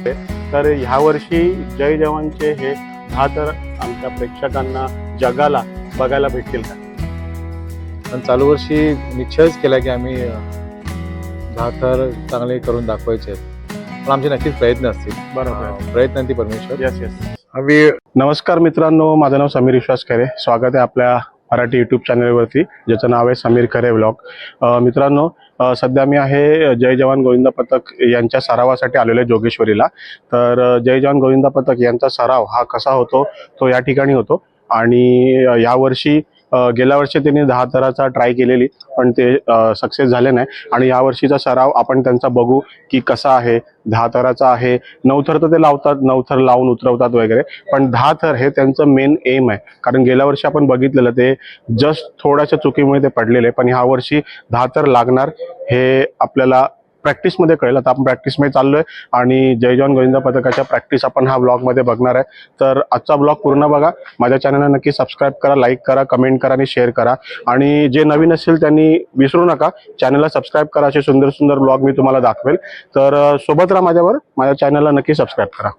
तर ह्या वर्षी जय जवानचे हे 10 तर आमच्या प्रेक्षकांना जगाला बघायला भेटतील का? पण चालू वर्षी निश्चयच केला की आम्ही 10 तर चांगले करून दाखवायचे आहेत. पण आमचे नक्कीच प्रयत्न असतील. बरोबर, प्रयत्नांती परमेश्वर. Yes yes. नमस्कार मित्रांनो, माझं नाव समीर विश्वास खरे. स्वागत आहे आपल्या मराठी यूट्यूब चॅनलवरती, ज्याचं नाव आहे समीर खरे व्लॉग. मित्रांनो, सध्या मी आहे जय जवान गोविंद पथक यांच्या सरावासाठी आलेलो आहे जोगेश्वरीला. तर जय जवान गोविंद पथक यांचा सराव हा कसा होतो तो या ठिकाणी होतो. आणि यावर्षी गेल्या वर्षी त्यांनी 10 थराचा ट्राय केलेली, पण ते सक्सेस झाले नाही. आणि यावर्षीचा सराव आपण त्यांचा बघू की कसा आहे. 10 थराचा आहे. 9 थर तर ते लावतात, 9 थर लावून उतरवतात वगैरे, पण 10 थर हे त्यांचं मेन एम आहे. कारण गेल्या वर्षी आपण बघितलेलं ते जस्ट थोड्याशा चुकीमुळे ते पडलेले, पण ह्या वर्षी 10 थर लागणार हे आपल्याला प्रॅक्टिसमध्ये कळेल. आता आपण प्रॅक्टिसमध्ये चाललोय आणि जय जवान गोविंद पथकाच्या प्रॅक्टिस आपण हा ब्लॉगमध्ये बघणार आहे. तर आजचा ब्लॉग पूर्ण बघा. माझ्या चॅनलला नक्की सबस्क्राईब करा, लाईक करा, कमेंट करा आणि शेअर करा. आणि जे नवीन असेल त्यांनी विसरू नका चॅनलला सबस्क्राईब करा. असे सुंदर सुंदर ब्लॉग मी तुम्हाला दाखवेल. तर सोबत राहा माझ्यावर. माझ्या चॅनलला नक्की सबस्क्राईब करा.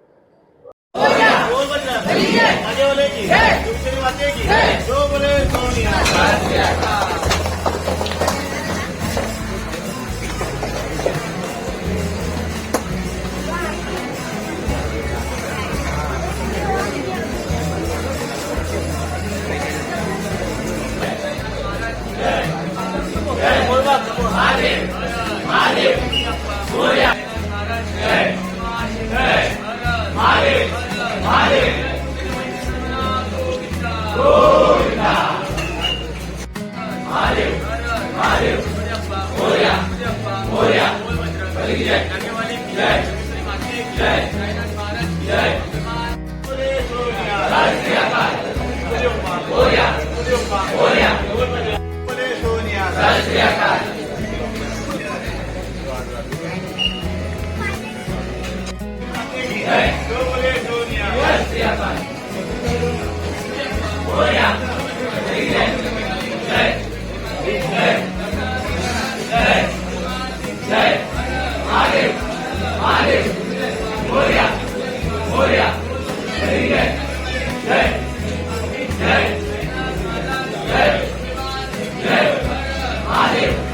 जय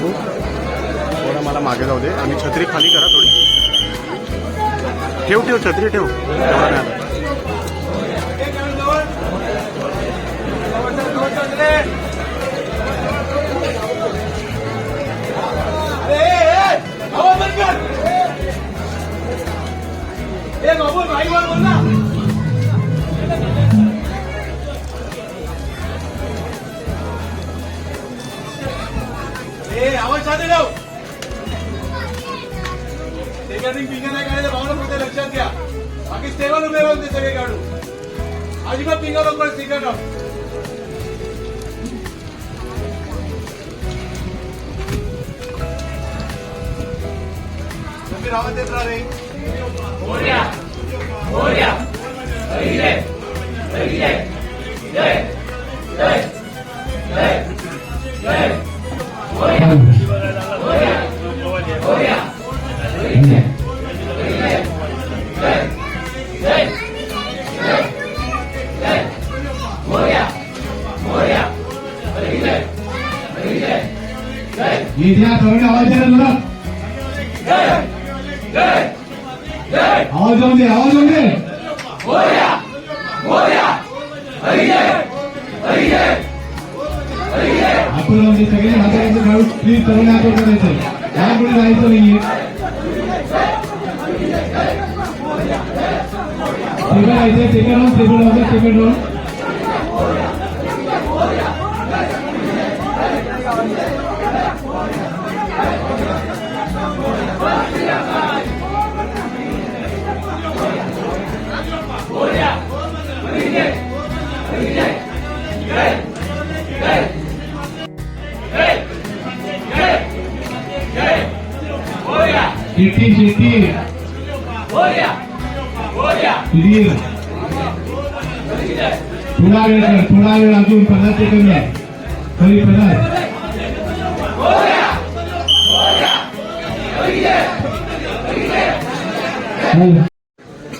थोडं मला मागे जाऊ दे आणि छत्री खाली करा थोडी. ठेव छत्री ठेव. एवढं नाही आलं. आवाज साधे राव. गॅदरिंग पिंगा नाही काढायचं भावना फक्त लक्षात घ्या. बाकी स्टेबल उभे राहून ते सगळे काढू. अजिबात पिंगा बघ सिगरेट राहू. रावत देत राहा रे. आवाज येऊन दे, आवाज येऊन दे. आपण म्हणजे सगळे हाताचे खेळू प्लीज सर्वांनी हात वर करायचं. यापुढे जायचं नाहीये. टेबल यायचं, टेबल राहून. शेती क्लिअर. थोडा वेळ अजून 50 सेकंद खरी 50.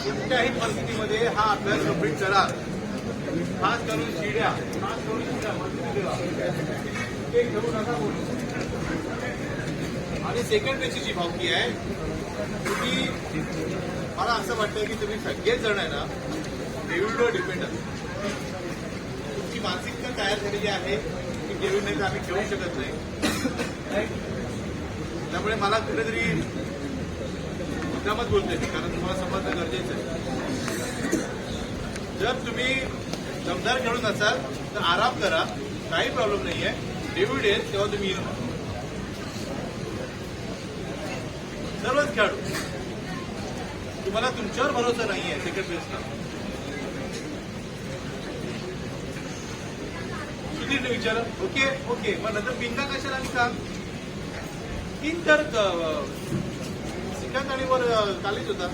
कोणत्याही परिस्थितीमध्ये हा अभ्यास कंप्लीट करा. खास करून शिड्या ते घेऊ नका बोलू. आणि सेकंड पेची जी भावकी आहे तुम्ही, मला असं वाटतं की तुम्ही सगळेच जण आहे ना डेव्हिडवर डिपेंड आहात. तुमची मानसिकता तयार झालेली आहे की डेव्हिड नाही तर आम्ही खेळू शकत नाही. त्यामुळे मला कुठेतरी मुद्दामच बोलतोय मी, कारण तुम्हाला समजणं गरजेचं आहे. जर तुम्ही दमदार खेळून असाल तर आराम करा, काही प्रॉब्लेम नाही आहे. डेव्हिड येईल तेव्हा तुम्ही येऊ. सर्वच खेळाडू, तुम्हाला तुमच्यावर भरोसा नाही आहे सेकंड बेसला. सुधीरने विचारा, ओके मग नंतर पिंगा कशाला आणि सांग. 3 तर सिकंद आणि वर कालीच होता.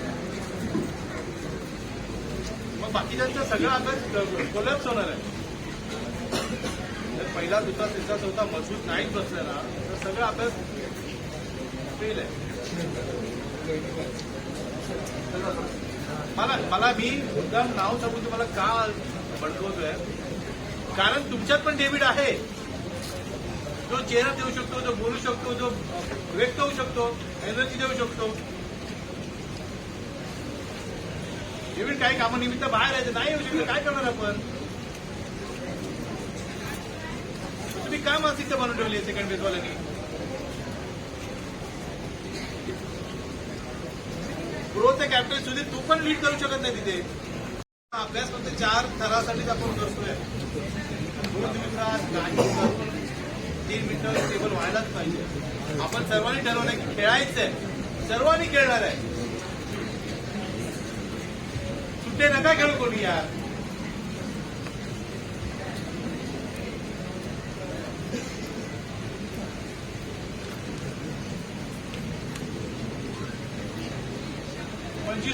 मग बाकीच्यांचा सगळा अभ्यास कोलॅप्स होणार आहे. जर पहिला दुसरा तिसरा चौथा मजबूत नाहीच बसला ना तर सगळा अभ्यास फेल आहे. मला मी मुद्दाम नाव सांगून तुम्हाला का भडकवतोय, कारण तुमच्यात पण डेव्हिड आहे. जो चेहरा देऊ शकतो, जो बोलू शकतो, जो व्यक्त होऊ शकतो, एनर्जी देऊ शकतो. डेव्हिड काही कामानिमित्त बाहेर यायचं नाही येऊ शकतो, काय करणार आपण. तुम्ही काय मानसिकता बनवून ठेवली आहे सेकंड बेसवाल्यांनी. प्रोचे कॅप्टन सुधीर तू पण लीड करू शकत नाही तिथे. अभ्यास फक्त 4 थरासाठीच आपण करतोय. 2 दिवसात काही करून 3 मिनिटं टेबल व्हायलाच पाहिजे. आपण सर्वांनी ठरवलंय की खेळायचंय, सर्वांनी खेळणार आहे. सुट्टे नका खेळू कोणी यार.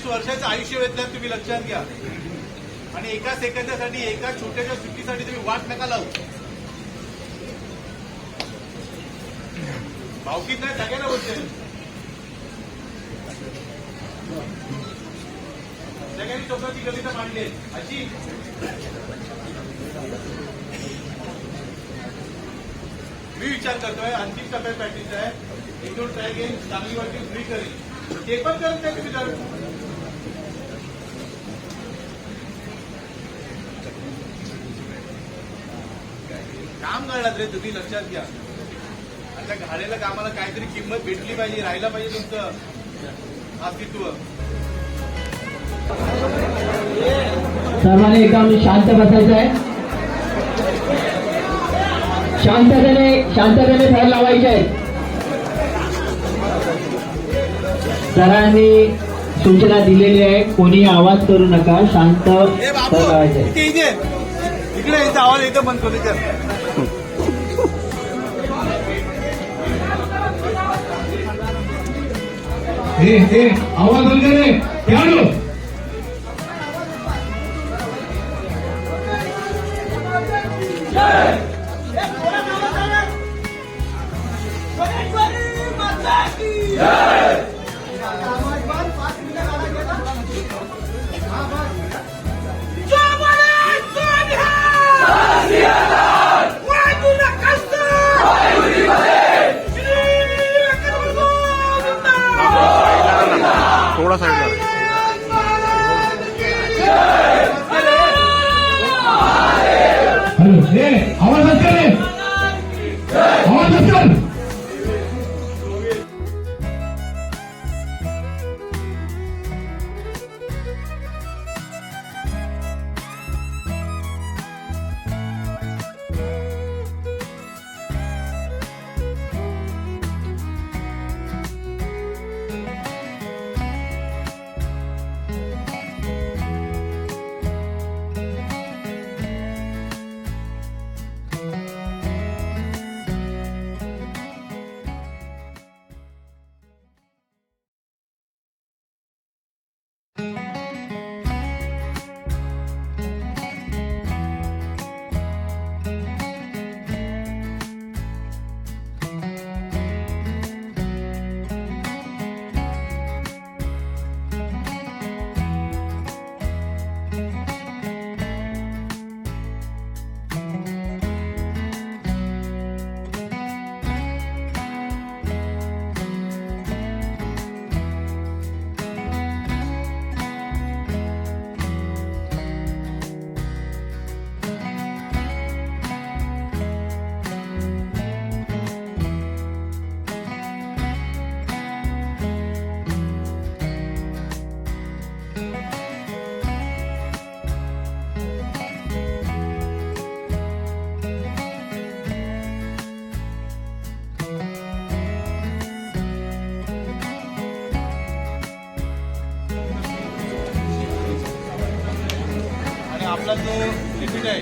वर्षाचं आयुष्य वेधल्यात तुम्ही लक्षात घ्या. आणि एका सेकंदासाठी, एका छोट्याशा सुट्टीसाठी तुम्ही वाट नका लावू. भावकीत नाही, सगळ्यांना बोलते. सगळ्यांनी स्वतःची कविता मांडली आहे अशी. मी विचार करतोय अंतिम टप्प्यात प्रॅक्टिस आहे. 1-2 ट्राय घेईन, चांगली वाटली फ्री करेन. ते पण करत नाही तुम्ही जर. काम करणार रे तुम्ही, लक्षात घ्या. आता घालेल्या कामाला काहीतरी किंमत भेटली पाहिजे, राहिला पाहिजे तुमचं अस्तित्व. सर्वांनी एकदम शांत बसायचं आहे. शांततेने फॅन लावायचे आहेत. सरांनी सूचना दिलेली आहे, कोणी आवाज करू नका, शांत लावायचे. इकडे यायचा आवाज एकदम बंद करू द्या. आवाज बंद करे खेळाडू. थोड़ा साइड आवाज असेल आवाज असेल आणि आपला जो लिमिट आहे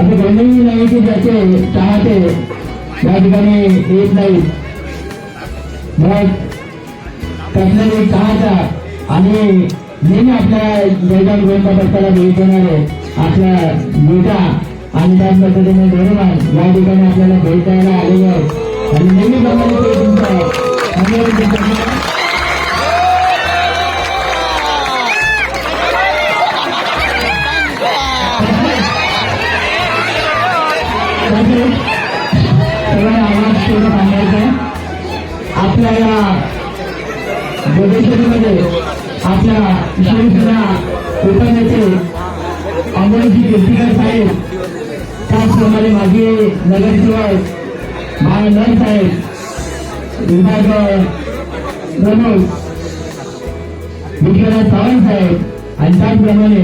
असं कोणीही नाही की ज्याचे चाहते या ठिकाणी येत नाही. मग कसलेही चाहता आणि नेहमी आपल्या जयगाव गोविंदा पथकाला भेट देणारे आपल्या नेता आणि त्याच पद्धतीने धन्यवाद या ठिकाणी आपल्याला भेट द्यायला आलेले आहेत आणि नेहमीप्रमाणे ते तुमचा धन्यवाद. आवाज पूर्ण सांगायचा आपल्याला बदेश्वरीमध्ये आपल्या शिवसेना उपनेते अमोलजी कीर्तिकर साहेब, त्याचप्रमाणे माजी नगरसेवक महानर साहेब, विभाग प्रमुख विश्वनाथ सावंत साहेब आणि त्याचप्रमाणे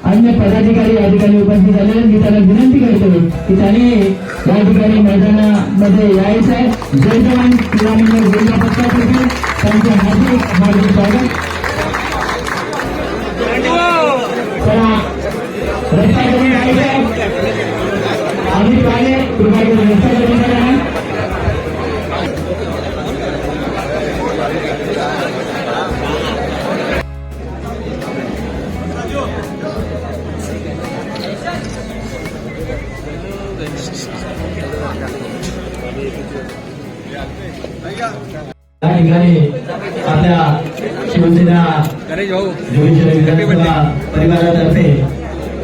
अन्य पदाधिकारी या ठिकाणी उपस्थित झाले. मी त्यांना विनंती करतो की त्यांनी या ठिकाणी मैदानामध्ये यायचं आहे. जय जवान क्रीडामंडळ गोविंदा पथकातर्फे त्यांचे हार्दिक स्वागत. चला रस्ता करून यायचं आहे. आम्ही पाहिले कृपा करून रस्ता करून करा. या ठिकाणी आपल्या शिवसेना विधानसभा परिवारातर्फे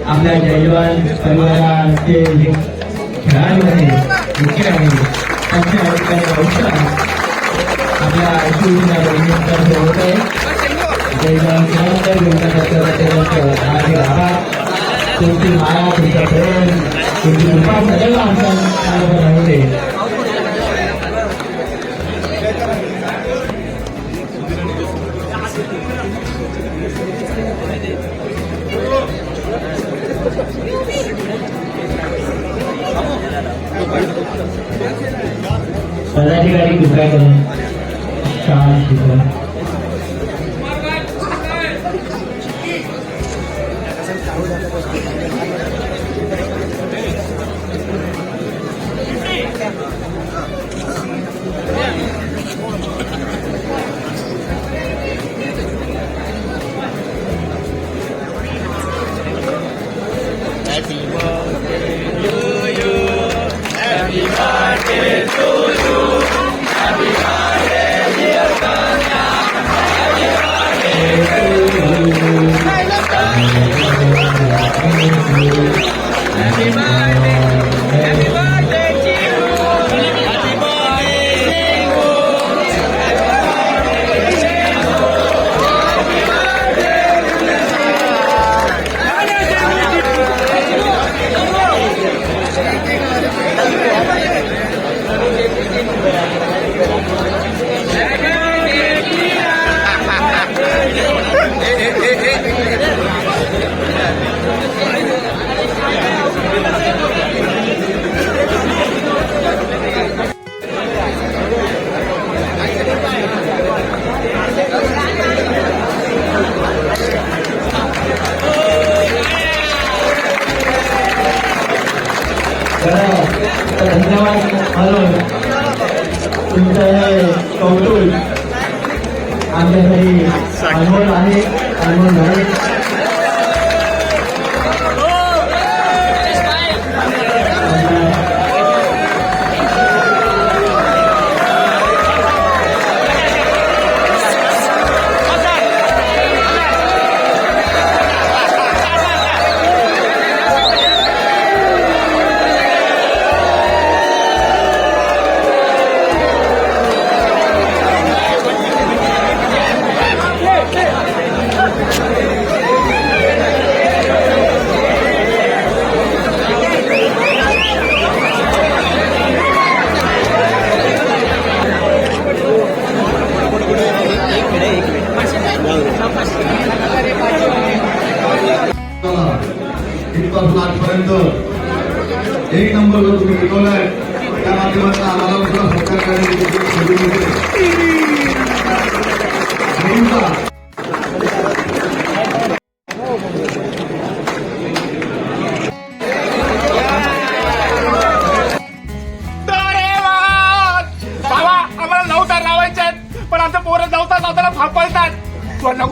आपल्या जय जवान परिवाराचे जे खेळाडू आहेत, मुख्य आहे, त्यांच्या या ठिकाणी भविष्यात आपल्या शिवसेना होत आहे. जय जवान हार्दिक आभार. तुमची माया, तुमचा प्रेम, तुमची कृपा सदैव आमच्या होते. पदाधिकारी कृपया करून शांत शिकवा. धन्यवाद. तुमचं हे कौतुक आमच्यासाठी अनमोल आहे, अनमोल आहे. आजपर्यंत एक नंबरवर तुम्ही टिकवलाय. त्या माध्यमातून आम्हाला सुद्धा सहकार करण्याची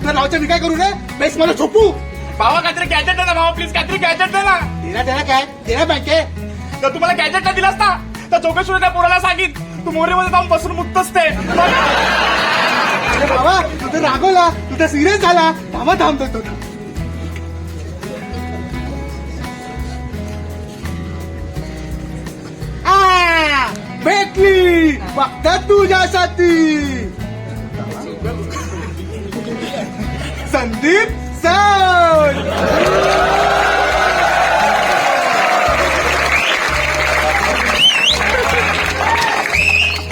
तुझ्या नावाच्या मी काय करू रे बेस मला झोपू भावा काहीतरी गॅजेट दे ना भावा प्लीज काहीतरी गॅजेट दे ना देना काय देना बँके तर तुम्हाला गॅजेट नाही दिलास ना तर चौकशी त्या पोराला सांगित तू मोरीमध्ये जाऊन बसून मुक्तच ते बाबा तुझं रागवला तुझा सिरियस झाला थांबा थांबतो तो भेटली फक्त तुझ्यासाठी संदीप सर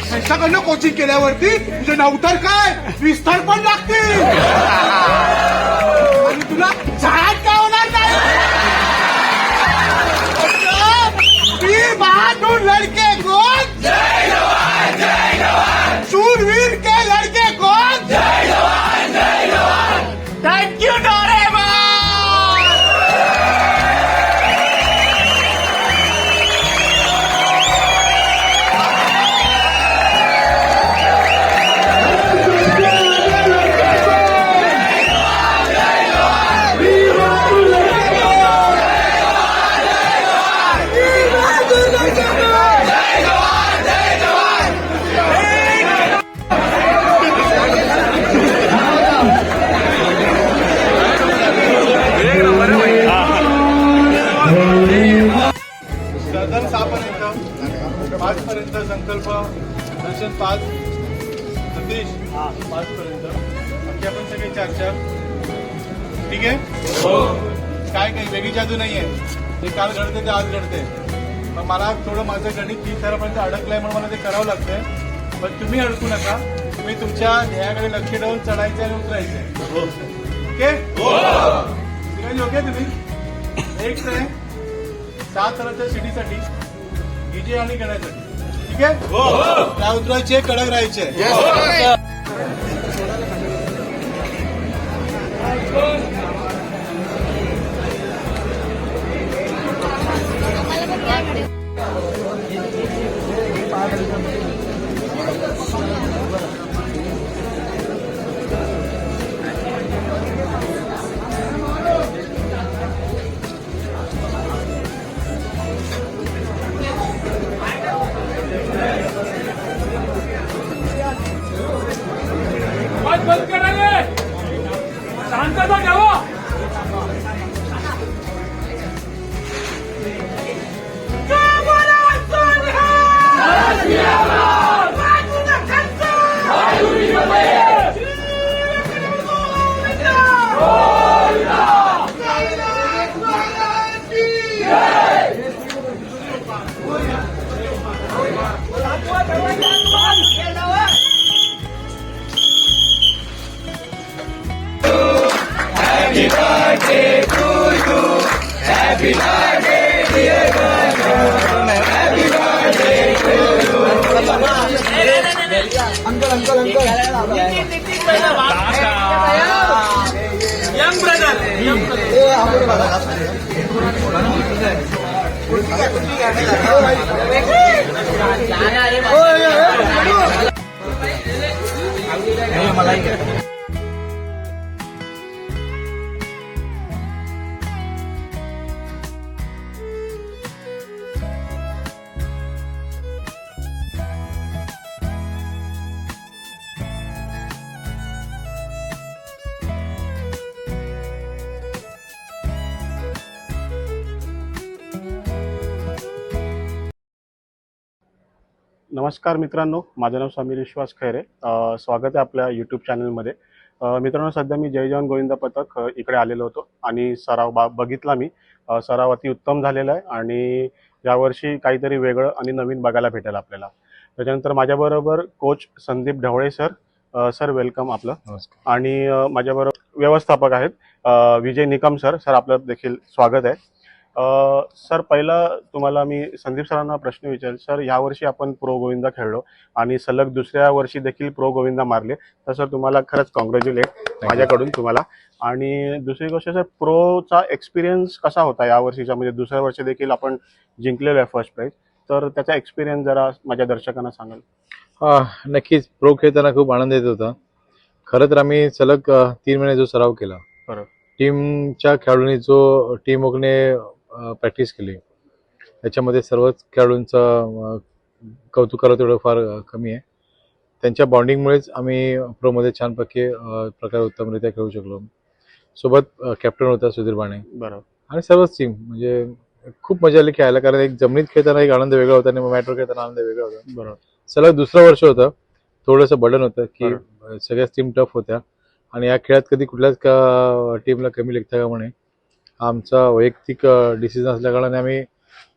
त्यांच्याकडनं कोचिंग केल्यावरती तुझे नवतर काय विस्तार पण लागतील आणि तुला झाड का होणार नाही बहादुर लड़के कौन जय जवान शूरवीर के लड़के कौन जय जवान थैंक यू डोरेमोन सदन 6 पर्यंत संकल्प दर्शन 5 सतीश 5 पर्यंत बाकी आपण सगळे 4 ठीक आहे काय काही वेगळी जादू नाहीये ते काल घडते ते आज घडते पण मला थोडं माझं गणित 30,000 अडकलंय म्हणून मला ते करावं लागतंय पण तुम्ही अडकू नका तुम्ही तुमच्या ध्येयाकडे लक्ष ठेवून चढायचे आणि उतरायचे ओके ओके तुम्ही एक आहे 7 थराच्या सिटीसाठी डीजे आणि गाण्यासाठी ठीक आहे त्या उतरायचे कडक राहायचे बंद करा रे शांतता ठेवा यंग ब्रदर नमस्कार मित्रांनो, माझं नाव समीर विश्वास खैरे. स्वागत आहे आपल्या यूट्यूब चॅनलमध्ये. मित्रांनो, सध्या मी जय जवान गोविंदा पथक इकडे आलेलो होतो आणि सराव बघितला मी. सराव अति उत्तम झालेला आहे आणि यावर्षी काहीतरी वेगळं आणि नवीन बघायला भेटेल आपल्याला. त्याच्यानंतर माझ्याबरोबर coach Sandeep Dhavale sir. Sir welcome आपलं. नमस्कार. आणि माझ्याबरोबर व्यवस्थापक आहेत विजय निकम सर. सर आपलं देखील स्वागत आहे. सर, पहिला तुम्हाला मी संदीप सरांना प्रश्न विचारेल. सर, यावर्षी आपण प्रो गोविंदा खेळलो आणि सलग दुसऱ्या वर्षी देखील प्रो गोविंदा मारले, तर सर तुम्हाला खरंच कॉंग्रॅच्युलेट माझ्याकडून तुम्हाला. आणि दुसरी गोष्ट सर, प्रोचा एक्सपिरियन्स कसा होता यावर्षीचा? म्हणजे दुसऱ्या वर्षी देखील आपण जिंकलेलो आहे फर्स्ट प्राईज, तर त्याचा एक्सपिरियन्स जरा माझ्या दर्शकांना सांगाल? नक्कीच प्रो खेळताना खूप आनंद येत होता, खरं तर आम्ही सलग 3 महिने जो सराव केला, बरोबर. टीमच्या खेळाडूंनी जो टीमवर्कने प्रॅक्टिस केली, त्याच्यामध्ये सर्वच खेळाडूंचं कौतुक करावं तेवढं फार कमी आहे. त्यांच्या बॉन्डिंगमुळेच आम्ही प्रोमध्ये छानपैकी प्रकारे उत्तमरित्या खेळू शकलो. सोबत कॅप्टन होता सुधीर बाणे बरोबर. आणि सर्वच टीम, म्हणजे खूप मजा आली खेळायला. कारण एक जमिनीत खेळताना एक आनंद वेगळा होता आणि मॅटवर खेळताना आनंद वेगळा होता. बरोबर. सलग दुसरं वर्ष होतं, थोडंसं बर्डन होतं की सगळ्याच टीम टफ होत्या आणि या खेळात कधी कुठल्याच टीमला कमी लेखता का म्हणे. आमचा वैयक्तिक डिसिजन असल्या कारणाने आम्ही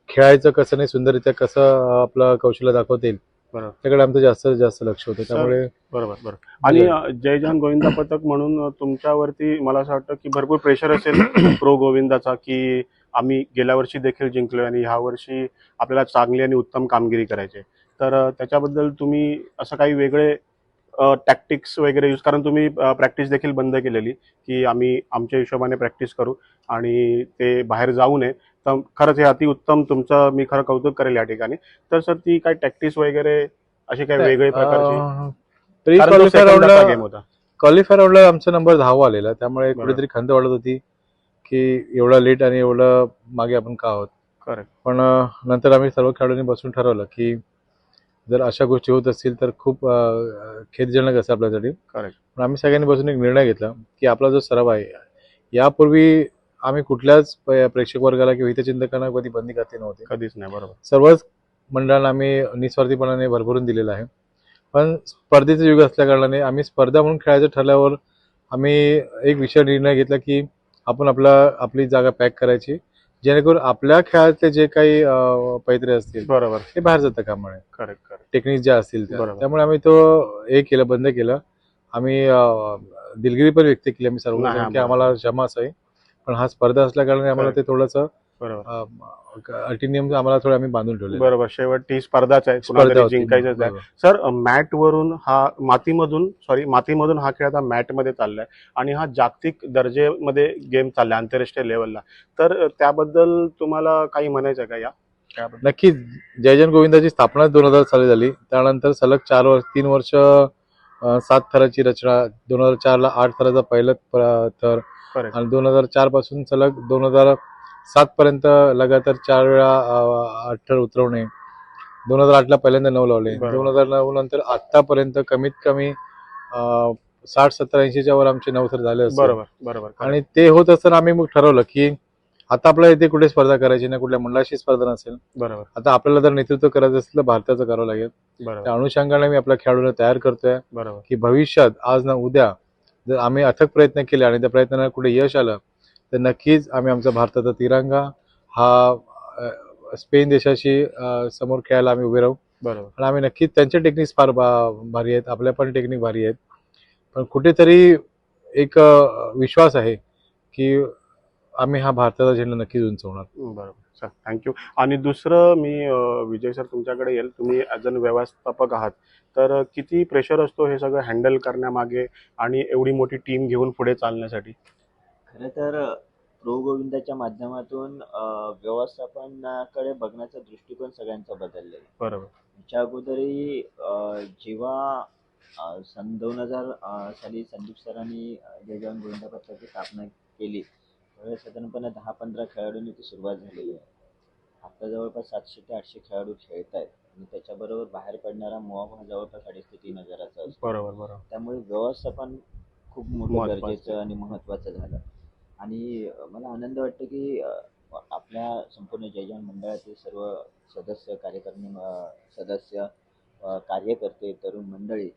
खेळायचं कसं नाही, सुंदररित्या कसं आपलं कौशल्य दाखवता येईल बरोबर. त्याकडे आमचं जास्तीत जास्त लक्ष होतं. त्यामुळे बरोबर. बरोबर. आणि जय जवान गोविंदा पथक म्हणून तुमच्यावरती मला असं वाटतं की भरपूर प्रेशर असेल प्रो गोविंदाचा, की आम्ही गेल्या वर्षी देखील जिंकलोय आणि ह्या वर्षी आपल्याला चांगली आणि उत्तम कामगिरी करायची आहे. तर त्याच्याबद्दल तुम्ही असं काही वेगळे टॅक्टिक्स वगैरे यूज, कारण तुम्ही प्रॅक्टिस देखील बंद केलेली की आम्ही आमच्या हिशोबाने प्रॅक्टिस करू आणि ते बाहेर जाऊ नये. तर खरंच हे अतिउत्तम तुमचं मी खरं कौतुक करेल या ठिकाणी. तर सर ती काय टॅक्टिक्स वगैरे अशी काही वेगळी प्रकारची, प्री कारण तो क्वालिफायर सेकंदाचा राऊंडला गेम होता. क्वालिफायर राऊंडला आमचा नंबर 10 आलेला, त्यामुळे बरोबर. कुठेतरी खंत वाटत होती की एवढा लेट आणि एवढं मागे आपण का आहोत. करेक्ट. पण नंतर आम्ही सर्व खेळाडूंनी बसून ठरवलं की जर अशा गोष्टी होत असतील तर खूप खेदजनक असेल आपल्यासाठी. करेक्ट. पण आम्ही सगळ्यांनी बसून एक निर्णय घेतला की आपला जो सराव आहे, यापूर्वी आम्ही कुठल्याच प्रेक्षक वर्गाला किंवा हितचिंतकांना कधी बंदी घातली नव्हती. कधीच नाही. बरोबर. सर्वच मंडळांना आम्ही निस्वार्थीपणाने भरभरून दिलेलं आहे. पण स्पर्धेचं युग असल्या कारणाने आम्ही स्पर्धा म्हणून खेळायचं ठरल्यावर आम्ही एक विषय निर्णय घेतला की आपण आपली जागा पॅक करायची, जेणेकरून आपल्या खेळातले जे काही पैत्रे असतील बरोबर. ते बाहेर जातं कामा नये, करेक्ट. करेक्ट. टेक्निक ज्या असतील त्या. बरोबर. त्यामुळे आम्ही तो केलं, बंद केलं. आम्ही दिलगिरी पण व्यक्त केली आम्ही सर्व नाही, की बरोबर. आम्हाला क्षमा आहे, पण हा स्पर्धा असल्या कारणाने आम्हाला ते थोडंसं बरोबर. अटीनियम आम्हाला थोडं आम्ही बांधून ठेवले. बरोबर. शेवट ही स्पर्धाच आहे, स्पर्धा कुणाला होती. जिंकायचंच आहे. बरोबर. सर, मॅटवरून हा मातीमधून हा खेळ आता मॅटमध्ये चाललाय आणि हा जागतिक दर्जेमध्ये गेम चाललाय आंतरराष्ट्रीय लेवलला. तर त्याबद्दल तुम्हाला काही म्हणायचं का या खेळाबद्दल? नक्कीच. जय जवान गोविंदाची स्थापना 2000 साली झाली. त्यानंतर सलग 3 वर्ष 7 थराची रचना, 2004ला 8 थराचा पहिला थर करेक्ट. आणि 2004 पासून सलग 2007 पर्यंत लगातार 4 वेळा 8 थर उतरवणे. 2008ला पहिल्यांदा 9 लावले. बरोबर. 2009 नंतर आतापर्यंत कमीत कमी 60-70-80च्या वर आमचे 9 थर झाले असतील. बरोबर. बरोबर. आणि ते होत असताना आम्ही मग ठरवलं की आता आपल्याला इथे कुठे स्पर्धा करायची नाही, कुठल्या मंडळाशी स्पर्धा नसेल. बरोबर. आता आपल्याला जर नेतृत्व करायचं असेल तर भारताचं करावं लागेल. बरोबर. त्या अनुषंगाने मी आपल्या खेळाडूंना तयार करतोय बरोबर. की भविष्यात आज ना उद्या जर आम्ही अथक प्रयत्न केले आणि त्या प्रयत्नाला कुठे यश आलं तर नक्कीच आम्ही आमचा भारताचा तिरंगा हा स्पेन देशाशी समोर खेळायला आम्ही उभे राहू. बरोबर. आणि आम्ही नक्कीच त्यांच्या टेक्निक्स फार भारी आहेत, आपल्या पण टेक्निक भारी आहेत, पण कुठेतरी एक विश्वास आहे की आम्ही हा भारताचा झेंडा नक्कीच उंचवणार. बरोबर. Sir, thank you. आणि दुसरं मी विजय सर तुमच्याकडे येईल. तुम्ही ॲज अन व्यवस्थापक आहात, तर किती प्रेशर असतो हे सगळं हँडल करण्यामागे आणि एवढी मोठी टीम घेऊन पुढे चालण्यासाठी? खरं तर प्रो गोविंदाच्या माध्यमातून व्यवस्थापनाकडे बघण्याचा दृष्टिकोन सगळ्यांचा बदललेला आहे. बरोबर. याच्या अगोदरही जेव्हा सन 2000 साली संदीप सरांनी जय जवान गोविंदा पथकाची स्थापना केली त्यावेळेस साधारणपणे 10-15 खेळाडूंनी ती सुरुवात झालेली आहे. आता जवळपास 700 ते 800 खेळाडू खेळत आहेत आणि त्याच्याबरोबर बाहेर पडणारा मोह जवळपास 2,500-3,000 असा असतो. बरोबर. बरोबर. त्यामुळे व्यवस्थापन खूप मोठं महत्त्वाचं. गरजेचं आणि महत्त्वाचं झालं. आणि मला आनंद वाटतो की आपल्या संपूर्ण जय जवान मंडळातील सर्व सदस्य, कार्यकारिणी सदस्य, कार्यकर्ते, तरुण मंडळी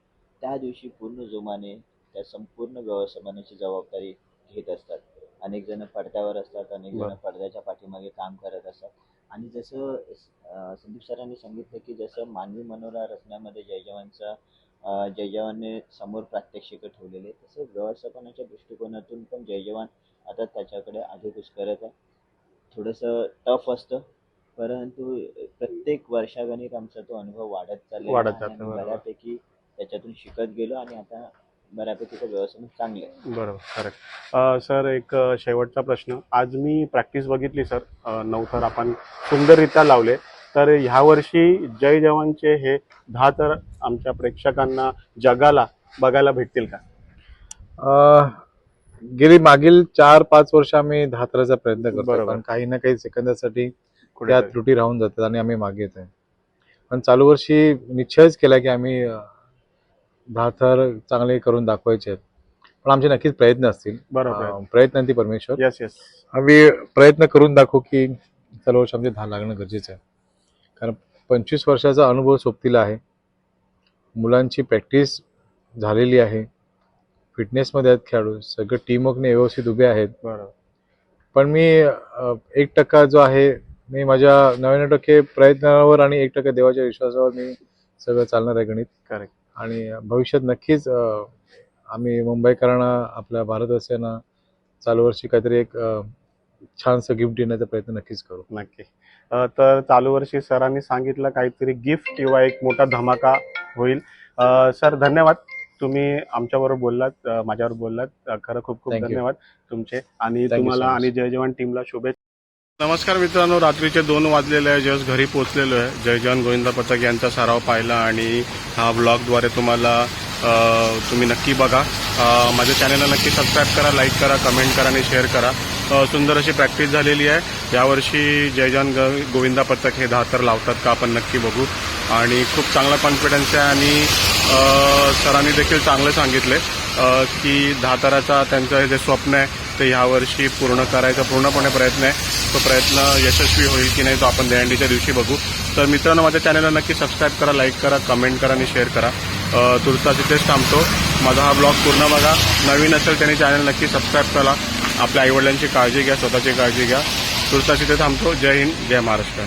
त्या दिवशी पूर्ण जोमाने त्या संपूर्ण व्यवस्थापनाची जबाबदारी घेत असतात. अनेक जण पडद्यावर असतात, अनेक जण पडद्याच्या पाठीमागे काम करत असतात. आणि जसं संदीप सरांनी सांगितलं की जसं मानवी मनोरा रचण्यामध्ये जय जवानने समोर प्रात्यक्षिकं ठेवलेले, तसं व्यवस्थापनाच्या दृष्टिकोनातून पण जय जवान आता त्याच्याकडे आगेकूच करत आहे. थोडंसं टफ असतं, परंतु प्रत्येक वर्षागणिक आमचा तो अनुभव वाढत चाललेला आहे आणि बऱ्यापैकी त्याच्यातून शिकत गेलो आणि आता बऱ्यापैकी तो व्यवस्थापन चांगलं आहे. बरोबर. करेक्ट. सर, एक शेवटचा प्रश्न. आज मी प्रॅक्टिस बघितली सर, 9 थर आपण सुंदररित्या लावले. तर ह्या वर्षी जय जवानचे हे 10 थर आमच्या प्रेक्षकांना, जगाला बघायला भेटतील का? गेली मागील 4-5 वर्ष आम्ही दहातराचा प्रयत्न करतो, बरोबर. पण काही ना काही सेकंदासाठी त्या कुठेतरी. त्रुटी राहून जातात आणि आम्ही मागे येत आहे. पण चालू वर्षी निश्चयच केला की आम्ही 10 थर चांगले करून दाखवायचे आहेत. पण आमचे नक्कीच प्रयत्न असतील. बरोबर आहे. प्रयत्नांती परमेश्वर. Yes yes. आम्ही प्रयत्न करून दाखवू की चालू वर्ष आमचे 10 लागणं गरजेचं आहे. कारण 25 वर्षाचा अनुभव सोबतीला आहे. मुलांची प्रॅक्टिस झालेली आहे. फिटनेसमध्ये आहेत खेळाडू. सगळं टीमवर्कने व्यवस्थित उभे आहेत. बरोबर. पण मी 1% जो आहे मी माझ्या 99% प्रयत्नावर आणि 1% देवाच्या विश्वासावर मी सगळं चालणार आहे गणित. करेक्ट. आणि भविष्यात नक्कीच आम्ही मुंबईकरांना आपल्या भारतवासियांना चालू वर्षी काहीतरी एक छानसं गिफ्ट देण्याचा प्रयत्न नक्कीच करू. नक्की. तर चालू वर्षी सरांनी सांगितलं काहीतरी गिफ्ट किंवा एक मोठा धमाका होईल. सर धन्यवाद, तुम्ही आमच्याबरोबर बोललात, माझ्यावर बोललात. खरं खूप खूप Thank you. धन्यवाद तुमचे आणि Thank you तुम्हाला so much. आणि जय जवान टीमला शुभेच्छा. नमस्कार मित्रांनो, रात्रीचे 2 वाजलेले आहे. जस्ट घरी पोहोचलेलो आहे. जय जवान गोविंदा पथक यांचा सराव पाहिला आणि हा ब्लॉगद्वारे तुम्ही नक्की बघा. माझ्या चॅनलला नक्की सबस्क्राईब करा, लाईक करा, कमेंट करा आणि शेअर करा. सुंदर अशी प्रॅक्टिस झालेली आहे. यावर्षी जय जवान गोविंदा पथक हे 10 थर लावतात का आपण नक्की बघू. आणि खूप चांगला कॉन्फिडन्स आहे आणि सरांनी देखील चांगलं सांगितले की 10 थराचा त्यांचं हे जे स्वप्न आहे ते ह्यावर्षी पूर्ण करायचा पूर्णपणे प्रयत्न आहे. तो प्रयत्न यशस्वी होईल की नाही तो आपण दहीहंडीच्या दिवशी बघू. तर मित्रांनो, माझ्या चॅनलला नक्की सबस्क्राईब करा, लाईक करा, कमेंट करा आणि शेअर करा. तुर्तास इथेच थांबतो. माझा हा ब्लॉग पूर्ण बघा. नवीन असेल त्यांनी चॅनल नक्की सबस्क्राईब करा. आपल्या आईवडिलांची काळजी घ्या, स्वतःची काळजी घ्या. तुर्तास इथे थांबतो. जय हिंद, जय महाराष्ट्र.